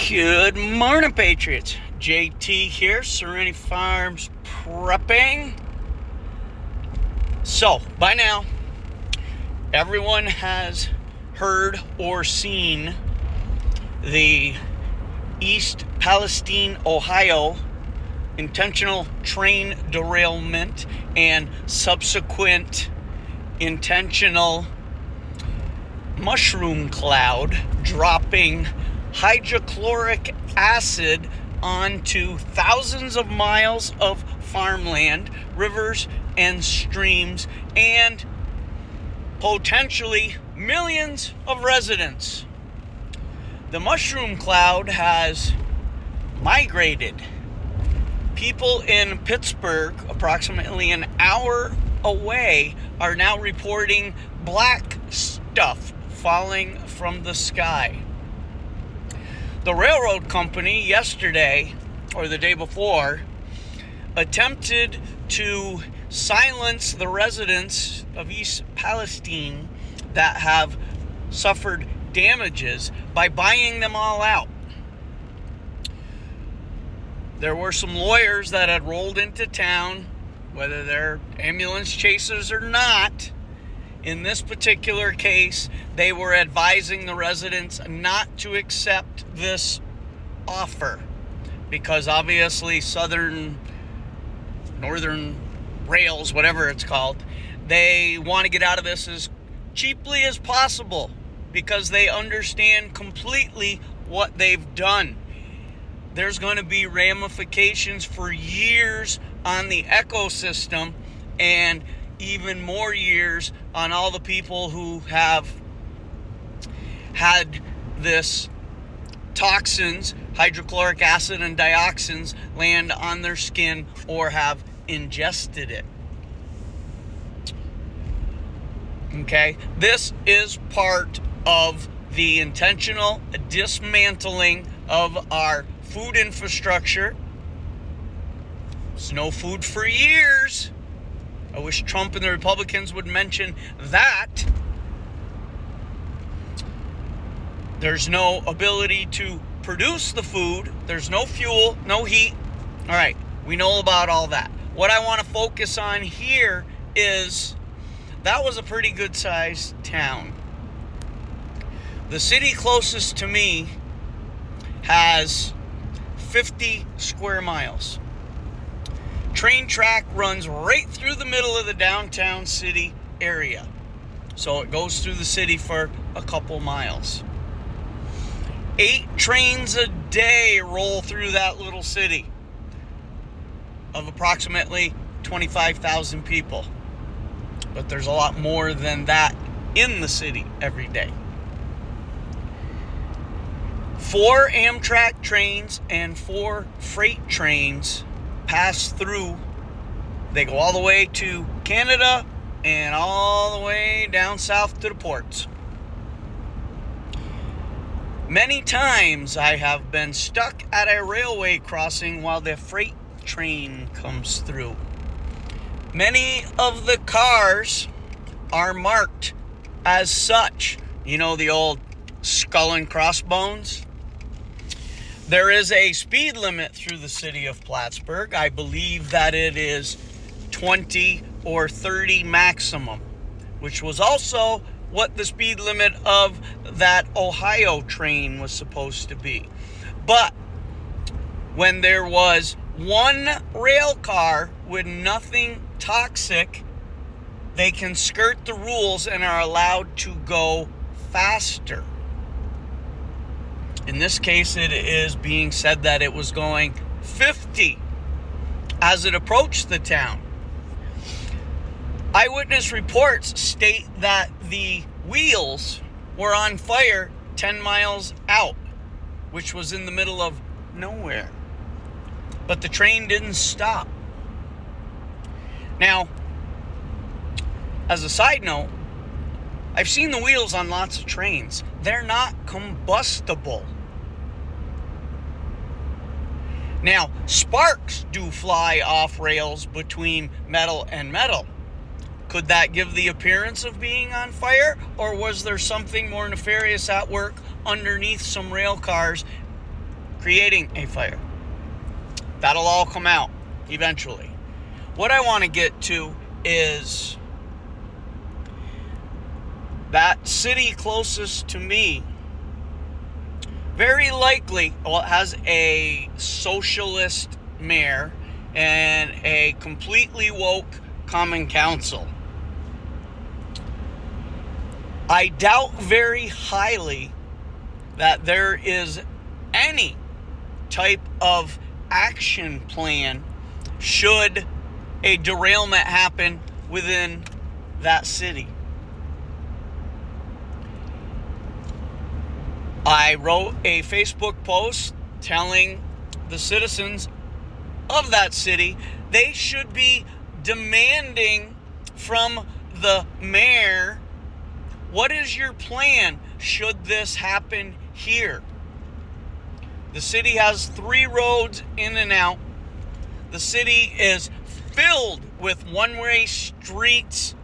Good morning, Patriots. JT here, Serenity Farms prepping. So, by now, everyone has heard or seen the East Palestine, Ohio intentional train derailment and subsequent intentional mushroom cloud dropping hydrochloric acid onto thousands of miles of farmland, rivers, and streams, and potentially millions of residents. The mushroom cloud has migrated. People in Pittsburgh, approximately an hour away, are now reporting black stuff falling from the sky. The railroad company yesterday, or the day before, attempted to silence the residents of East Palestine that have suffered damages by buying them all out. There were some lawyers that had rolled into town, whether they're ambulance chasers or not. In this particular case, they were advising the residents not to accept this offer because obviously Northern Rails, whatever it's called, they want to get out of this as cheaply as possible because they understand completely what they've done. There's going to be ramifications for years on the ecosystem and even more years on all the people who have had this toxins, hydrochloric acid and dioxins, land on their skin or have ingested it. Okay, this is part of the intentional dismantling of our food infrastructure. There's no food for years. I wish Trump and the Republicans would mention that. There's no ability to produce the food. There's no fuel, no heat. All right, we know about all that. What I want to focus on here is that was a pretty good-sized town. The city closest to me has 50 square miles. Train track runs right through the middle of the downtown city area. So it goes through the city for a couple miles. 8 trains a day roll through that little city of approximately 25,000 people. But there's a lot more than that in the city every day. 4 Amtrak trains and 4 freight trains pass through. They go all the way to Canada and all the way down south to the ports. Many times I have been stuck at a railway crossing while the freight train comes through. Many of the cars are marked as such. You know, the old skull and crossbones? There is a speed limit through the city of Plattsburgh. I believe that it is 20 or 30 maximum, which was also what the speed limit of that Ohio train was supposed to be. But when there was one rail car with nothing toxic, they can skirt the rules and are allowed to go faster. In this case, it is being said that it was going 50 as it approached the town. Eyewitness reports state that the wheels were on fire 10 miles out, which was in the middle of nowhere. But the train didn't stop. Now, as a side note, I've seen the wheels on lots of trains. They're not combustible. Now, sparks do fly off rails between metal and metal. Could that give the appearance of being on fire? Or was there something more nefarious at work underneath some rail cars creating a fire. That'll all come out eventually. What I want to get to is that city closest to me very likely, well, it has a socialist mayor and a completely woke common council. I doubt very highly that there is any type of action plan should a derailment happen within that city. I wrote a Facebook post telling the citizens of that city they should be demanding from the mayor, what is your plan should this happen here? The city has 3 roads in and out. The city is filled with one-way streets,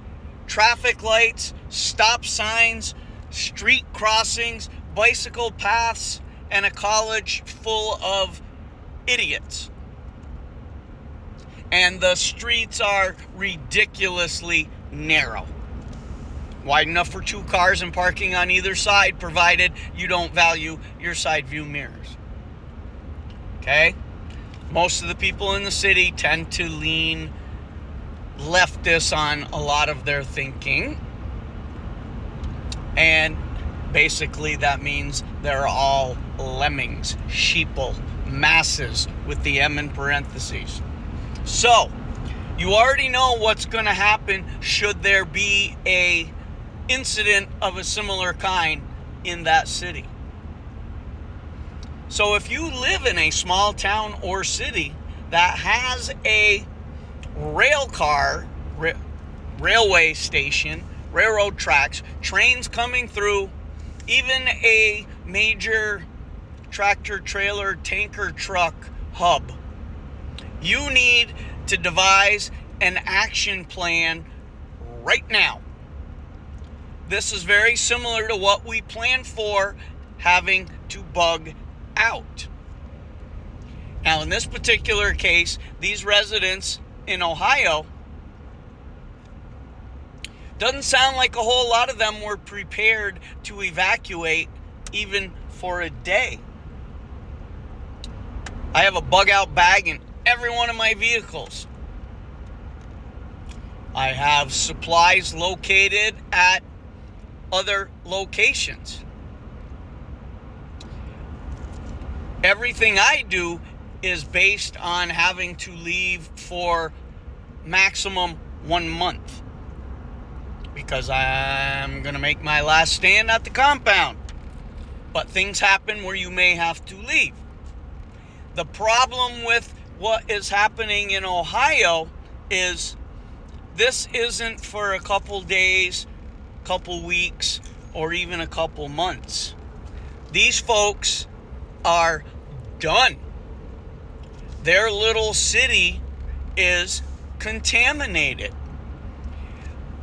traffic lights, stop signs, street crossings, bicycle paths, and a college full of idiots. And the streets are ridiculously narrow. Wide enough for 2 cars and parking on either side, provided you don't value your side view mirrors. Okay? Most of the people in the city tend to lean leftist on a lot of their thinking. And basically that means they're all lemmings, sheeple, masses, with the M in parentheses. So, you already know what's going to happen should there be a incident of a similar kind in that city. So if you live in a small town or city that has a railway station, railroad tracks, trains coming through, even a major tractor trailer tanker truck hub, you need to devise an action plan right now. This is very similar to what we planned for having to bug out. Now, in this particular case, these residents in Ohio, doesn't sound like a whole lot of them were prepared to evacuate even for a day. I have a bug out bag in every one of my vehicles. I have supplies located at other locations. Everything I do is based on having to leave for maximum 1 month, because I'm going to make my last stand at the compound. But things happen where you may have to leave. The problem with what is happening in Ohio is this isn't for a couple days, couple weeks, or even a couple months. These folks are done. Their little city is contaminated.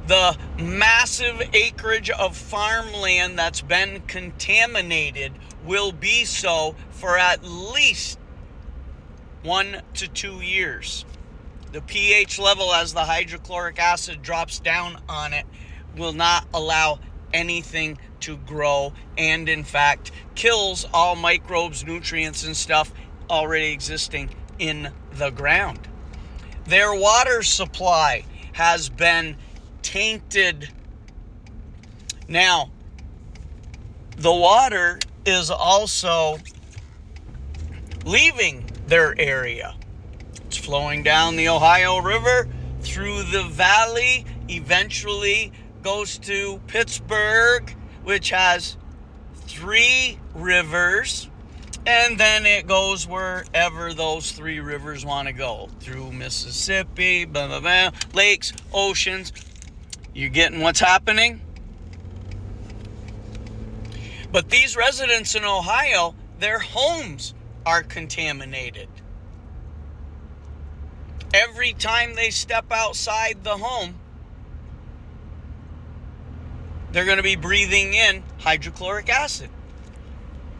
The massive acreage of farmland that's been contaminated will be so for at least 1 to 2 years. The pH level, as the hydrochloric acid drops down on it, will not allow anything to grow, and in fact kills all microbes, nutrients, and stuff already existing in the ground. Their water supply has been tainted. Now, the water is also leaving their area. It's flowing down the Ohio River through the valley, eventually goes to Pittsburgh, which has 3 rivers, and then it goes wherever those 3 rivers want to go, through Mississippi, blah, blah, blah, lakes, oceans. You getting what's happening? But these residents in Ohio, their homes are contaminated. Every time they step outside the home, they're going to be breathing in hydrochloric acid.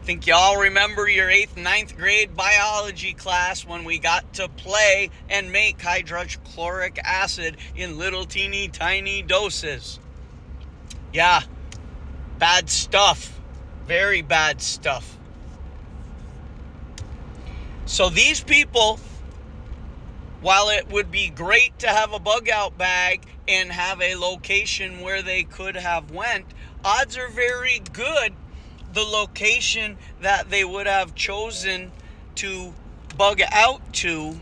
Think y'all remember your 8th and 9th grade biology class when we got to play and make hydrochloric acid in little teeny tiny doses? Yeah, bad stuff. Very bad stuff. So these people, while it would be great to have a bug out bag and have a location where they could have went, odds are very good the location that they would have chosen to bug out to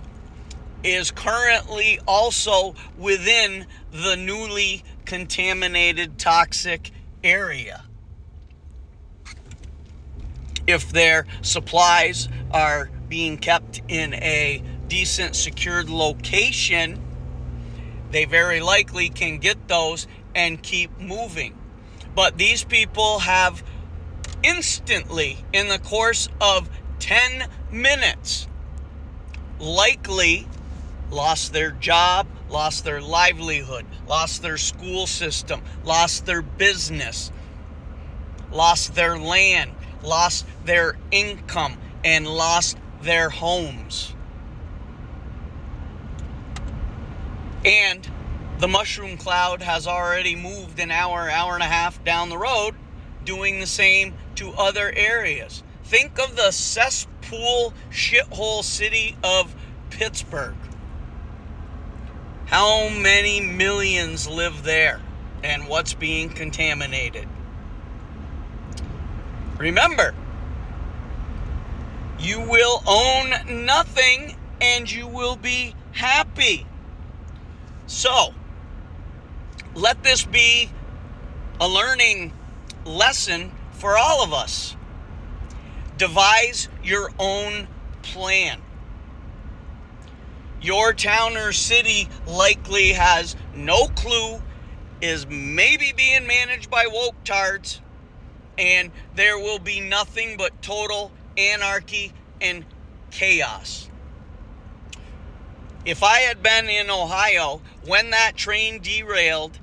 is currently also within the newly contaminated toxic area. If their supplies are being kept in a decent secured location, they very likely can get those and keep moving. But these people have instantly, in the course of 10 minutes, likely lost their job, lost their livelihood, lost their school system, lost their business, lost their land, lost their income, and lost their homes. And the mushroom cloud has already moved an hour and a half down the road, doing the same to other areas. Think of the cesspool shithole city of Pittsburgh. How many millions live there, and what's being contaminated? Remember, you will own nothing and you will be happy. So, let this be a learning lesson for all of us. Devise your own plan. Your town or city likely has no clue, is maybe being managed by woke tards, and there will be nothing but total anarchy and chaos. If I had been in Ohio when that train derailed,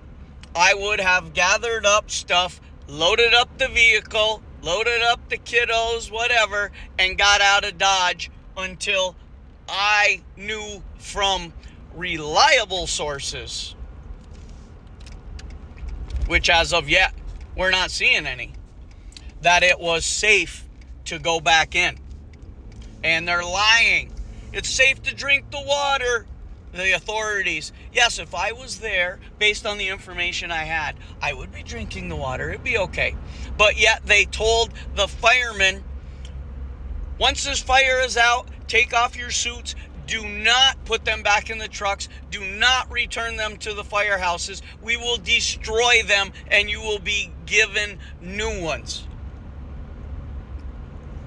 I would have gathered up stuff, loaded up the vehicle, loaded up the kiddos, whatever, and got out of Dodge until I knew from reliable sources, which as of yet, we're not seeing any, that it was safe to go back in. And they're lying. It's safe to drink the water. The authorities. Yes, if I was there, based on the information I had, I would be drinking the water. It'd be okay. But yet they told the firemen, once this fire is out, take off your suits. Do not put them back in the trucks. Do not return them to the firehouses. We will destroy them and you will be given new ones.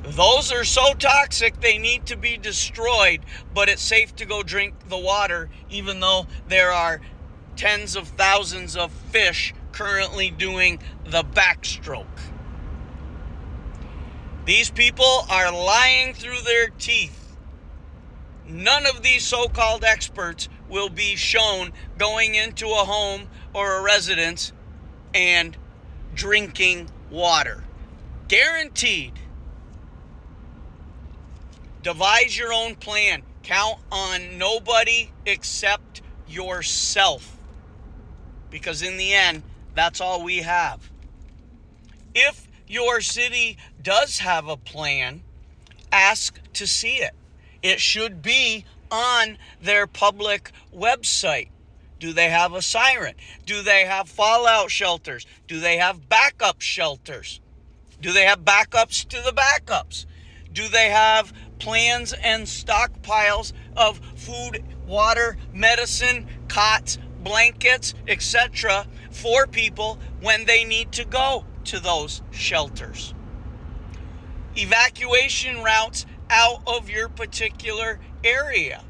Those are so toxic they need to be destroyed, but it's safe to go drink the water, even though there are tens of thousands of fish currently doing the backstroke. These people are lying through their teeth. None of these so-called experts will be shown going into a home or a residence and drinking water. Guaranteed. Devise your own plan. Count on nobody except yourself. Because in the end, that's all we have. If your city does have a plan, ask to see it. It should be on their public website. Do they have a siren? Do they have fallout shelters? Do they have backup shelters? Do they have backups to the backups? Do they have plans and stockpiles of food, water, medicine, cots, blankets, etc. for people when they need to go to those shelters? Evacuation routes out of your particular area.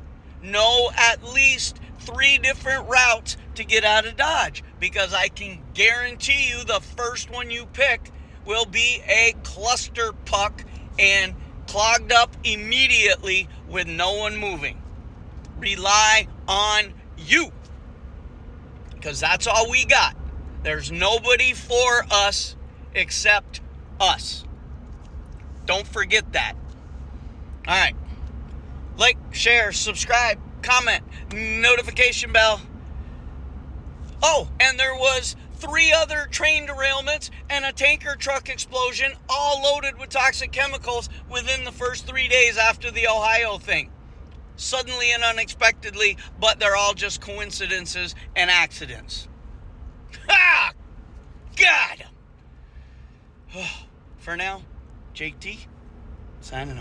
Know at least 3 different routes to get out of Dodge, because I can guarantee you the first one you pick will be a cluster puck and clogged up immediately with no one moving. Rely on you, because that's all we got. There's nobody for us except us. Don't forget that. All right. Like, share, subscribe, comment, notification bell. Oh, and there was 3 other train derailments and a tanker truck explosion, all loaded with toxic chemicals within the first 3 days after the Ohio thing. Suddenly and unexpectedly, but they're all just coincidences and accidents. Ah! God! For now, Jake T, signing off.